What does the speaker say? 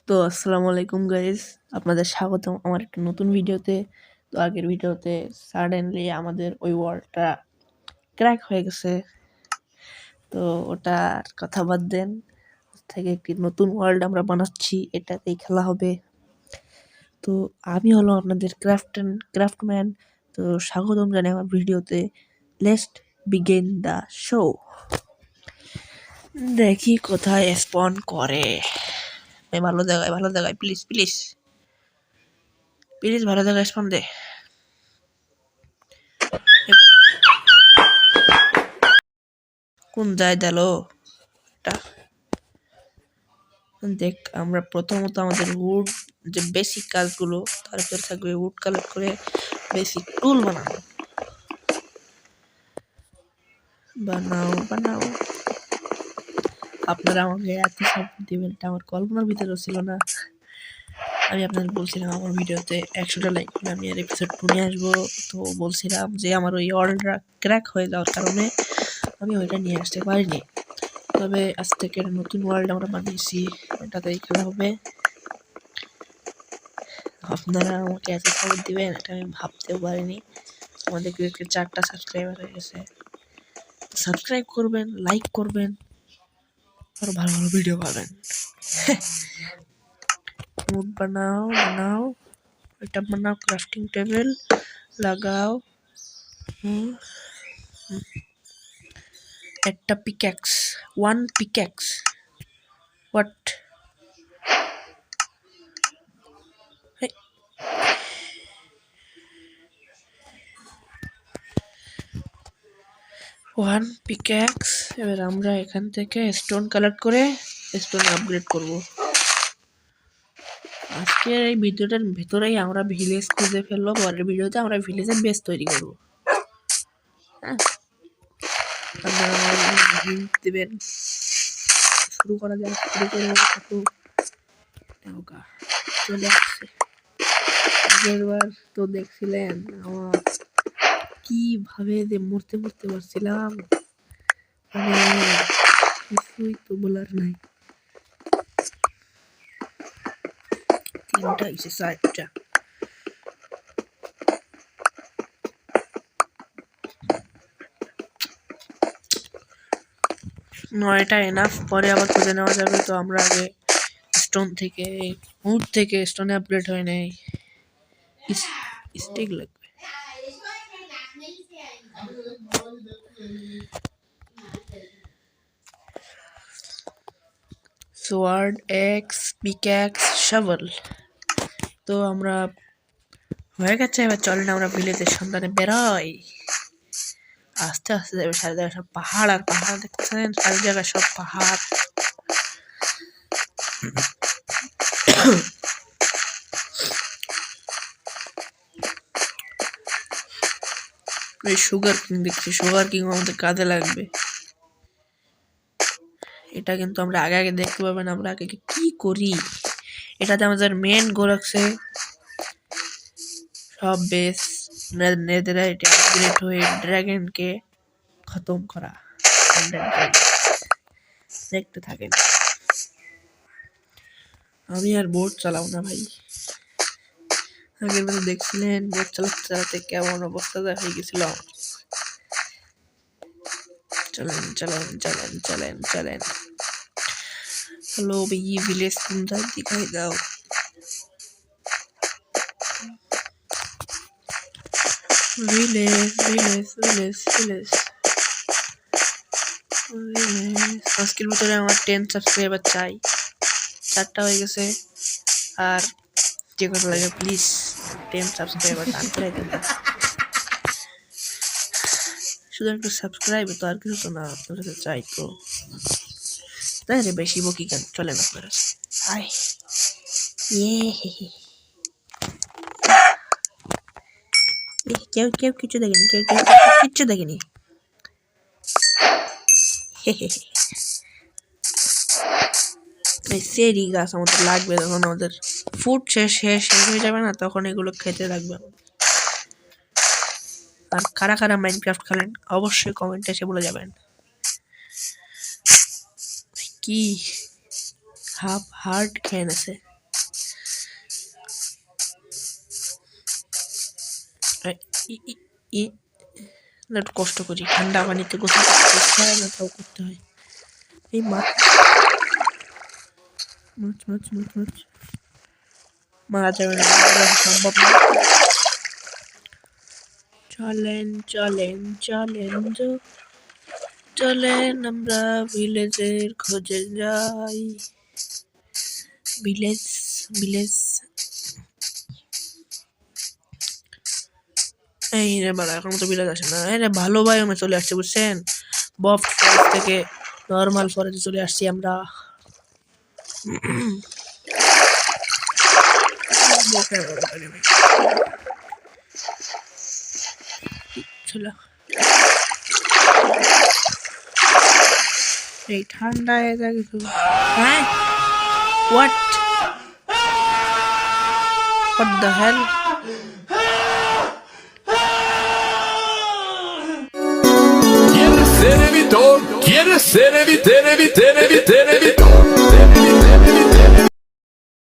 তো আসসালামু আলাইকুম গাইস, আপনাদের স্বাগতম আমার একটা নতুন ভিডিওতে। তো আগের ভিডিওতে সাডেনলি আমাদের ওই ওয়ালটা ক্র্যাক হয়ে গেছে। তো ওটার কথা বাদ দেন, থেকে একটি নতুন ওয়ার্ল্ড আমরা বানাচ্ছি, এটাতেই খেলা হবে। তো আমি হলো আপনাদের ক্রাফটম্যান। তো স্বাগতম জানাই আমার ভিডিওতে। Let's begin the show. দেখি কোথায় স্পন করে। ভালো জায়গায় প্লিজ প্লিজ প্লিজ ভালো জায়গায় স্পন দে। কোন যায় দিল এটা? দেখ, আমরা প্রথমত আমাদের উড যে বেসিক কাজগুলো, তারপর থাকবে উড কালেক্ট করে বেসিক টুল বানানো। বানাও আপনারা আমাকে এত সাপোর্ট দিবেন, এটা আমার কল্পনার ভিতরেও ছিল না। আমি আপনাদের বলছিলাম আমার ভিডিওতে 100টা লাইক হলে আমি আর এপিসোড 2 নিয়ে আসবো। তো বলছিলাম যে আমার ওই অর্ডারটা ক্র্যাক হয়ে যাওয়ার কারণে আমি ওইটা নিয়ে আসতে পারিনি। তবে আজ থেকে নতুন ওয়ার্ল্ড আমরা বানিয়েছি, এটাতেই খেলা হবে। আপনারা আমাকে এত সাপোর্ট দিবেন এটা আমি ভাবতেও পারিনি। আমাদের 4টা সাবস্ক্রাইবার হয়ে গেছে। সাবস্ক্রাইব করবেন, লাইক করবেন, আর ভালো ভালো ভিডিও পাবেন। মুড বানাও এটা বানাও, ক্রাফটিং টেবিল লাগাও, একটা pickaxe, 1 pickaxe. What? One pickaxe. এবার আমরা এখান থেকে স্টোন কালেক্ট করে স্টোন আপগ্রেড করব। আজকের এই ভিডিওটার ভেতরেই আমরা ভিলেজ খুঁজে ফেলবো। পরের ভিডিওতে আমরা ভিলেজের বেস তৈরি করব। হ্যাঁ, আপনারা হিন্ট দেবেন। শুরু করা যাক, শুরু করে চলে আসছে। আগেরবার তো দেখছিলেন আমার কিভাবে যে মরতে পারছিলাম, মানে কিছুই তো বলার নাই। 3টা এসে 4টা। নয়টা এনাফ, পরে আবার খুঁজে নেওয়া যাবে। তো আমরা আগে স্টোন থেকে উড থেকে স্টোনে আপগ্রেড হয়ে নেই। স্টিক লাগবে। Sword, x, pickaxe, শাভেল। তো আমরা হয়ে গেছে। এবার চলেন আমরা ভিলেজের সন্ধানে বেরোই। আস্তে আস্তে যাবে, সারি জায়গায় সব পাহাড় আর পাহাড় দেখতেছেন, সারি জায়গায় সব পাহাড়। এই সুগার কিং দেখছি, সুগার কিং আমাদের কাজে লাগবে। এটা কিন্তু আমরা আগে দেখতে পাবেন আমরা আগে কি করি। এটাতে আমাদের মেন গোল আছে সব বেস নেদাররাইট আপগ্রেড হয়ে ড্রাগনকে খতম করা। দেখতে থাকেন। আমি আর বোট চালাও না ভাই। আগের বার দেখছিলেন বোট চালাতে কেমন অবস্থা হয়ে গেছিল। চলেন। হ্যালো ভাই, ভিলেজ কোনটায় দিখাই দাও। ভিলেজ আজকের ভিতরে আমার 10 সাবস্ক্রাইবার চাই। 4টা হয়ে গেছে। আর যে কথা লাগে প্লিজ 10 সাবস্ক্রাইবার দান করে দেন। শুধু একটু সাবস্ক্রাইব, তো আর কিছু তো না, আপনার কাছে চাই। তো তাই রে, বেশি বকি কেন, চলেন আপনারা। আয় কেউ কিছু দেখেনি, কিচ্ছু দেখেনি। সেরি গাছ আমাদের লাগবে যখন আমাদের ফুড শেষ হয়ে যাবে না, তখন এগুলো খেতে লাগবে। আর কারা মাইনক্রাফট খেলেন অবশ্যই কমেন্টে এসে বলে যাবেন। কি হাফ হার্ট খেয়ে নেছে। ই- ই- ই- না, একটু কষ্ট করি, ঠান্ডা পানিতে গোসল করতে হয় না, তাও করতে হয়। এই মাছ মাছ মাছ মাছ মাছ মারা যাবে না, মারা যাওয়া সম্ভব না। চলেন চলেন চলেন চলেন আমরা ভিলেজের খোঁজে যাই। ভিলেজ ভিলেজ এই রে বাড়া, এখন তো ভিলেজ আসে না। এই রে ভালো ভাই, আমরা চলে আসছি বুঝছেন, বফ ফরেস্ট থেকে নর্মাল ফরেস্টে চলে আসছি আমরা। ছিল এই ঠান্ডায় যা কিছু। হ্যাঁ, what what the hell? ¿Quieres ser editor? ¿Quieres ser editor?